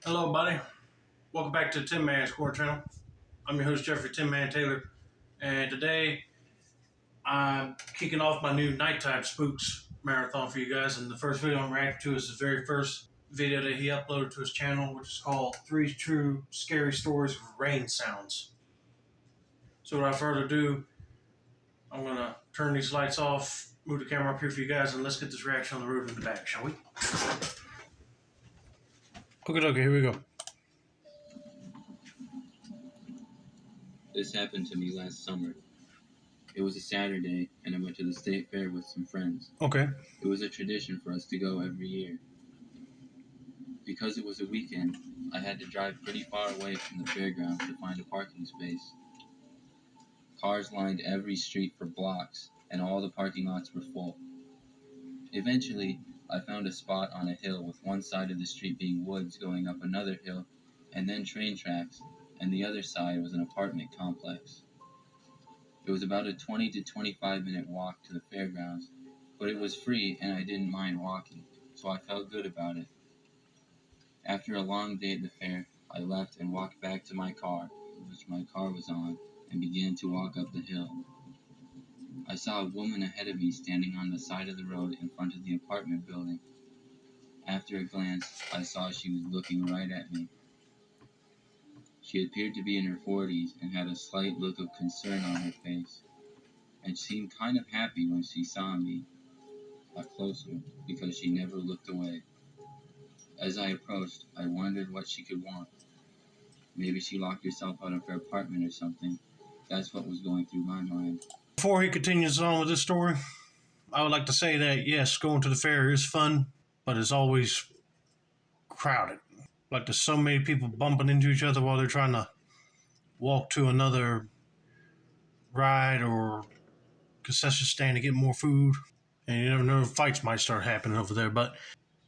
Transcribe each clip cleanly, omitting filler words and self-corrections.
Hello, buddy. Welcome back to Tin Man's Core Channel. I'm your host, Jeffrey Tin Man Taylor, and today I'm kicking off my new nighttime Spooks marathon for you guys. And the first video I'm reacting to is the very first video that he uploaded to his channel, which is called Three True Scary Stories with Rain Sounds. So, without further ado, I'm going to turn these lights off, move the camera up here for you guys, and let's get this reaction on the road in the back, shall we? Okay, here we go. This happened to me last summer. It was a Saturday, and I went to the state fair with some friends. Okay. It was a tradition for us to go every year. Because it was a weekend, I had to drive pretty far away from the fairgrounds to find a parking space. Cars lined every street for blocks, and all the parking lots were full. Eventually, I found a spot on a hill with one side of the street being woods going up another hill, and then train tracks, and the other side was an apartment complex. It was about a 20 to 25 minute walk to the fairgrounds, but it was free and I didn't mind walking, so I felt good about it. After a long day at the fair, I left and walked back to my car, which my car was on, and began to walk up the hill. I saw a woman ahead of me standing on the side of the road in front of the apartment building. After a glance, I saw she was looking right at me. She appeared to be in her 40s and had a slight look of concern on her face, and seemed kind of happy when she saw me closer because she never looked away. As I approached, I wondered what she could want. Maybe she locked herself out of her apartment or something. That's what was going through my mind. Before he continues on with this story, I would like to say that yes, going to the fair is fun, but it's always crowded. Like there's so many people bumping into each other while they're trying to walk to another ride or concession stand to get more food. And you never know, fights might start happening over there, but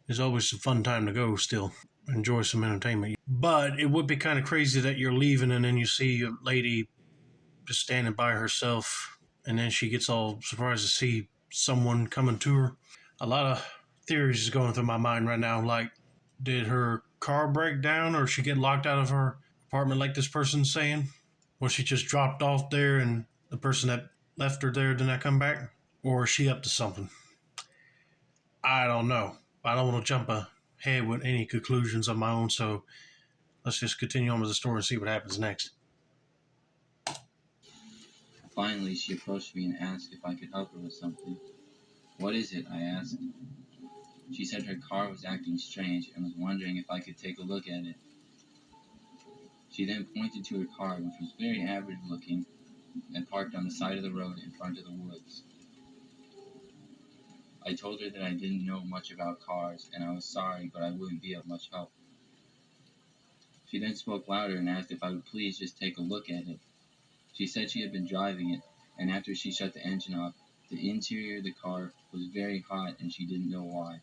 it's always a fun time to go still. Enjoy some entertainment. But it would be kind of crazy that you're leaving and then you see a lady just standing by herself and then she gets all surprised to see someone coming to her. A lot of theories is going through my mind right now. Like, did her car break down or she get locked out of her apartment like this person's saying? Was she just dropped off there and the person that left her there did not come back? Or is she up to something? I don't know. I don't want to jump ahead with any conclusions of my own, so let's just continue on with the story and see what happens next. Finally, she approached me and asked if I could help her with something. What is it? I asked. She said her car was acting strange and was wondering if I could take a look at it. She then pointed to her car, which was very average looking, and parked on the side of the road in front of the woods. I told her that I didn't know much about cars and I was sorry, but I wouldn't be of much help. She then spoke louder and asked if I would please just take a look at it. She said she had been driving it, and after she shut the engine off, the interior of the car was very hot and she didn't know why.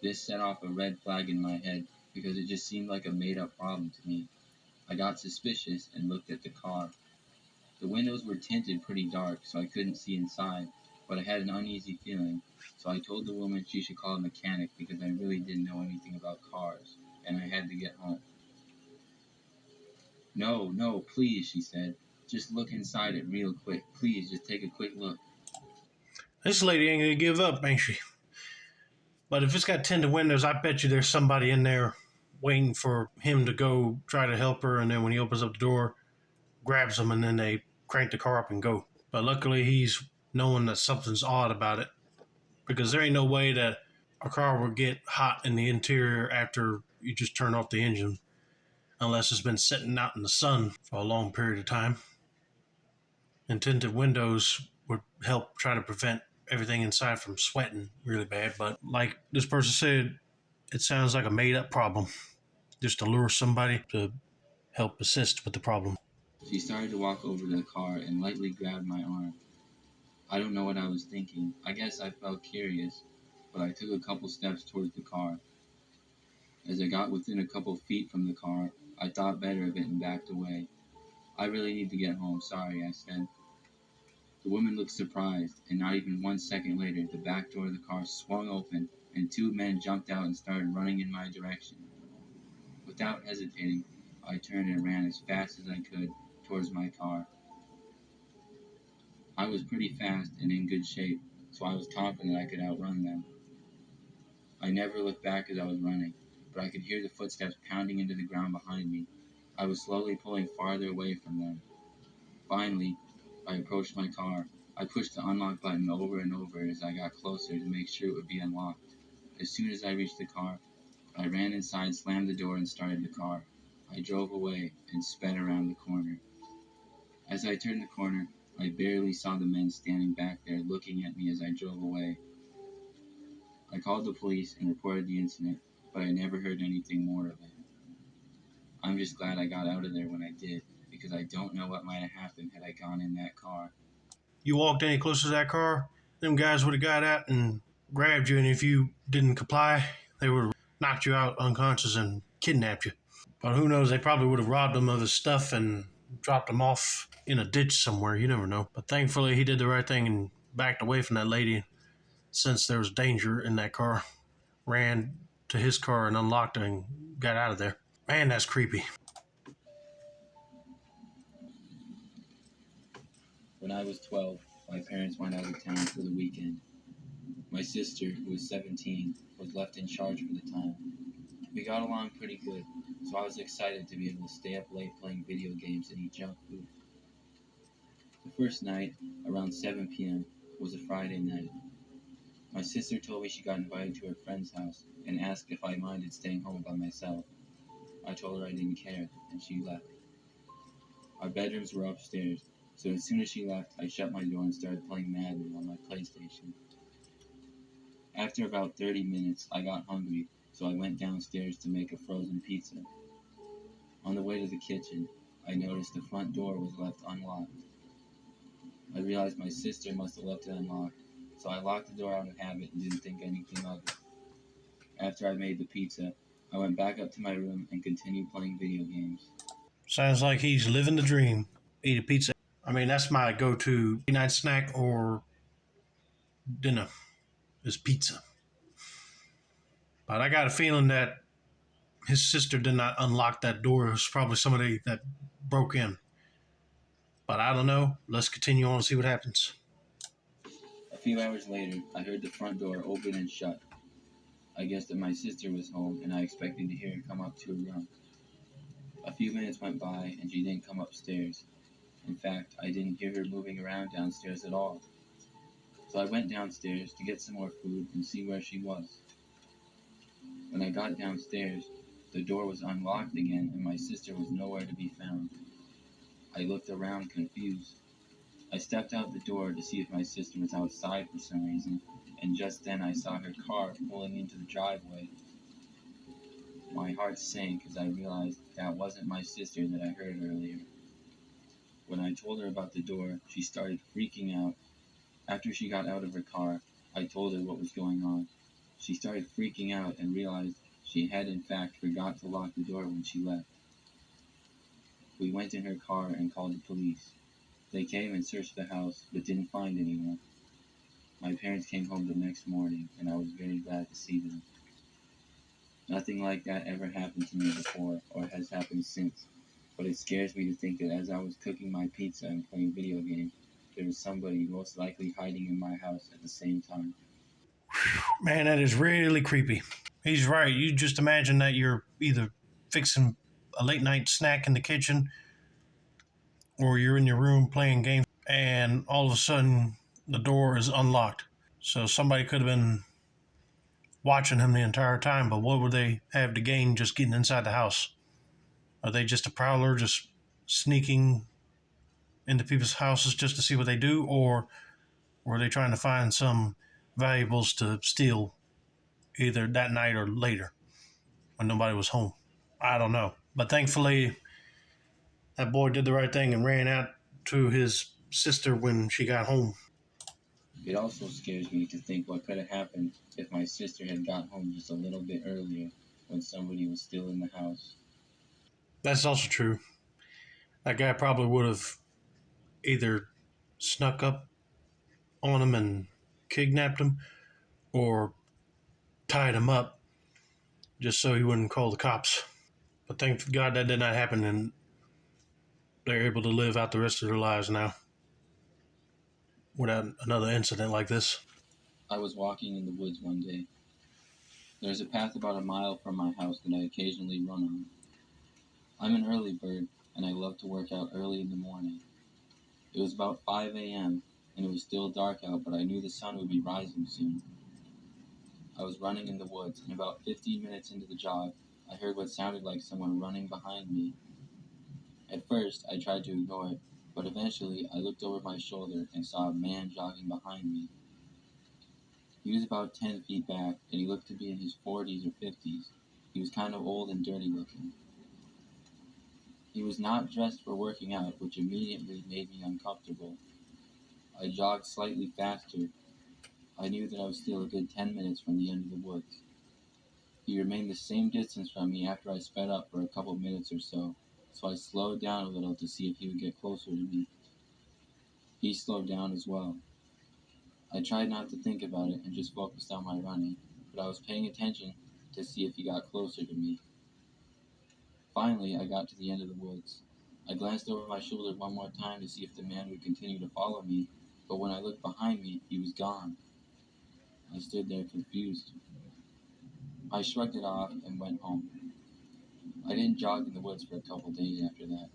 This set off a red flag in my head because it just seemed like a made-up problem to me. I got suspicious and looked at the car. The windows were tinted pretty dark, so I couldn't see inside, but I had an uneasy feeling, so I told the woman she should call a mechanic because I really didn't know anything about cars, and I had to get home. No, no, please, she said. Just look inside it real quick. Please, just take a quick look. This lady ain't gonna give up, ain't she? But if it's got tinted windows, I bet you there's somebody in there waiting for him to go try to help her, and then when he opens up the door, grabs him, and then they crank the car up and go. But luckily, he's knowing that something's odd about it, because there ain't no way that a car will get hot in the interior after you just turn off the engine, unless it's been sitting out in the sun for a long period of time. And tinted windows would help try to prevent everything inside from sweating really bad. But like this person said, it sounds like a made up problem just to lure somebody to help assist with the problem. She started to walk over to the car and lightly grabbed my arm. I don't know what I was thinking. I guess I felt curious, but I took a couple steps towards the car. As I got within a couple feet from the car, I thought better of it and backed away. I really need to get home, sorry, I said. The woman looked surprised, and not even 1 second later, the back door of the car swung open, and two men jumped out and started running in my direction. Without hesitating, I turned and ran as fast as I could towards my car. I was pretty fast and in good shape, so I was confident I could outrun them. I never looked back as I was running, but I could hear the footsteps pounding into the ground behind me. I was slowly pulling farther away from them. Finally, I approached my car. I pushed the unlock button over and over as I got closer to make sure it would be unlocked. As soon as I reached the car, I ran inside, slammed the door, and started the car. I drove away and sped around the corner. As I turned the corner, I barely saw the men standing back there looking at me as I drove away. I called the police and reported the incident, but I never heard anything more of it. I'm just glad I got out of there when I did, because I don't know what might have happened had I gone in that car. You walked any closer to that car, them guys would have got out and grabbed you, and if you didn't comply, they would have knocked you out unconscious and kidnapped you. But who knows, they probably would have robbed him of his stuff and dropped him off in a ditch somewhere. You never know. But thankfully, he did the right thing and backed away from that lady since there was danger in that car. Ran to his car and unlocked it and got out of there. Man, that's creepy. When I was 12, my parents went out of town for the weekend. My sister, who was 17, was left in charge for the time. We got along pretty good, so I was excited to be able to stay up late playing video games and eat junk food. The first night, around 7 p.m., was a Friday night. My sister told me she got invited to her friend's house and asked if I minded staying home by myself. I told her I didn't care, and she left. Our bedrooms were upstairs, so as soon as she left, I shut my door and started playing Madden on my PlayStation. After about 30 minutes, I got hungry, so I went downstairs to make a frozen pizza. On the way to the kitchen, I noticed the front door was left unlocked. I realized my sister must have left it unlocked, so I locked the door out of habit and didn't think anything of it. After I made the pizza, I went back up to my room and continued playing video games. Sounds like he's living the dream. Eat a pizza. I mean, that's my go-to night snack or dinner is pizza. But I got a feeling that his sister did not unlock that door. It was probably somebody that broke in. But I don't know. Let's continue on and see what happens. A few hours later, I heard the front door open and shut. I guessed that my sister was home and I expected to hear her come up to her room. A few minutes went by and she didn't come upstairs. In fact, I didn't hear her moving around downstairs at all. So I went downstairs to get some more food and see where she was. When I got downstairs, the door was unlocked again and my sister was nowhere to be found. I looked around confused. I stepped out the door to see if my sister was outside for some reason, and just then I saw her car pulling into the driveway. My heart sank as I realized that wasn't my sister that I heard earlier. When I told her about the door, she started freaking out. After she got out of her car, I told her what was going on. She started freaking out and realized she had in fact forgot to lock the door when she left. We went in her car and called the police. They came and searched the house, but didn't find anyone. My parents came home the next morning, and I was very glad to see them. Nothing like that ever happened to me before, or has happened since, but it scares me to think that as I was cooking my pizza and playing video games, there was somebody most likely hiding in my house at the same time. Man, that is really creepy. He's right. You just imagine that you're either fixing a late night snack in the kitchen or you're in your room playing games and all of a sudden the door is unlocked. So somebody could have been watching him the entire time, but what would they have to gain just getting inside the house? Are they just a prowler just sneaking into people's houses just to see what they do, or were they trying to find some valuables to steal either that night or later when nobody was home? I don't know. But thankfully, that boy did the right thing and ran out to his sister when she got home. It also scares me to think what could have happened if my sister had got home just a little bit earlier when somebody was still in the house. That's also true. That guy probably would have either snuck up on him and kidnapped him or tied him up just so he wouldn't call the cops. But thank God that did not happen, and they're able to live out the rest of their lives now without another incident like this. I was walking in the woods one day. There's a path about a mile from my house that I occasionally run on. I'm an early bird, and I love to work out early in the morning. It was about 5 a.m., and it was still dark out, but I knew the sun would be rising soon. I was running in the woods, and about 15 minutes into the jog, I heard what sounded like someone running behind me. At first, I tried to ignore it, but eventually I looked over my shoulder and saw a man jogging behind me. He was about 10 feet back, and he looked to be in his 40s or 50s. He was kind of old and dirty looking. He was not dressed for working out, which immediately made me uncomfortable. I jogged slightly faster. I knew that I was still a good 10 minutes from the end of the woods. He remained the same distance from me after I sped up for a couple minutes or so I slowed down a little to see if he would get closer to me. He slowed down as well. I tried not to think about it and just focused on my running, but I was paying attention to see if he got closer to me. Finally, I got to the end of the woods. I glanced over my shoulder one more time to see if the man would continue to follow me, but when I looked behind me, he was gone. I stood there confused. I shrugged it off and went home. I didn't jog in the woods for a couple days after that.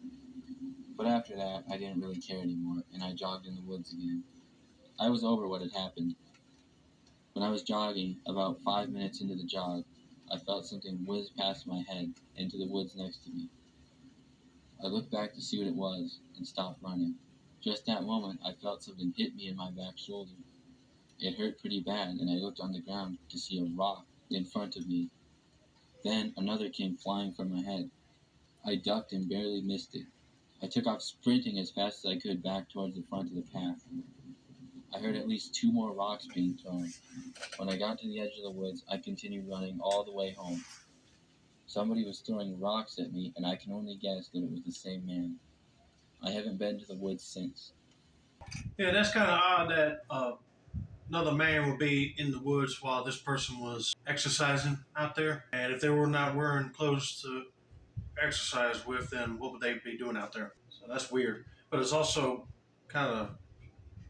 But after that, I didn't really care anymore, and I jogged in the woods again. I was over what had happened. When I was jogging, about 5 minutes into the jog, I felt something whiz past my head into the woods next to me. I looked back to see what it was and stopped running. Just that moment, I felt something hit me in my back shoulder. It hurt pretty bad, and I looked on the ground to see a rock in front of me. Then another came flying from my head. I ducked and barely missed it. I took off sprinting as fast as I could back towards the front of the path. I heard at least 2 more rocks being thrown. When I got to the edge of the woods, I continued running all the way home. Somebody was throwing rocks at me, and I can only guess that it was the same man. I haven't been to the woods since. Yeah, that's kind of odd that another man would be in the woods while this person was exercising out there. And if they were not wearing clothes to exercise with, then what would they be doing out there? So that's weird. But it's also kind of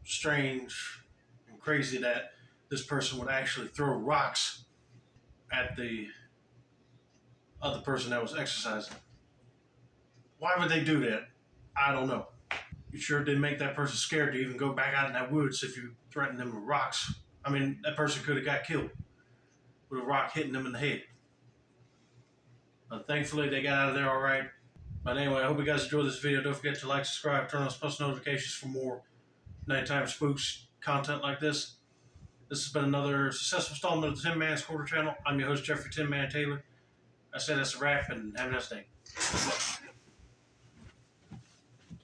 strange and crazy that this person would actually throw rocks at the other person that was exercising. Why would they do that? I don't know. You sure did make that person scared to even go back out in that woods if you threatened them with rocks. I mean, that person could have got killed with a rock hitting them in the head. But thankfully, they got out of there all right. But anyway, I hope you guys enjoyed this video. Don't forget to like, subscribe, turn on post notifications for more nighttime spooks content like this. This has been another successful installment of the Tin Man's Quarter channel. I'm your host, Jeffrey Tin Man Taylor. I said that's a wrap, and have a nice day.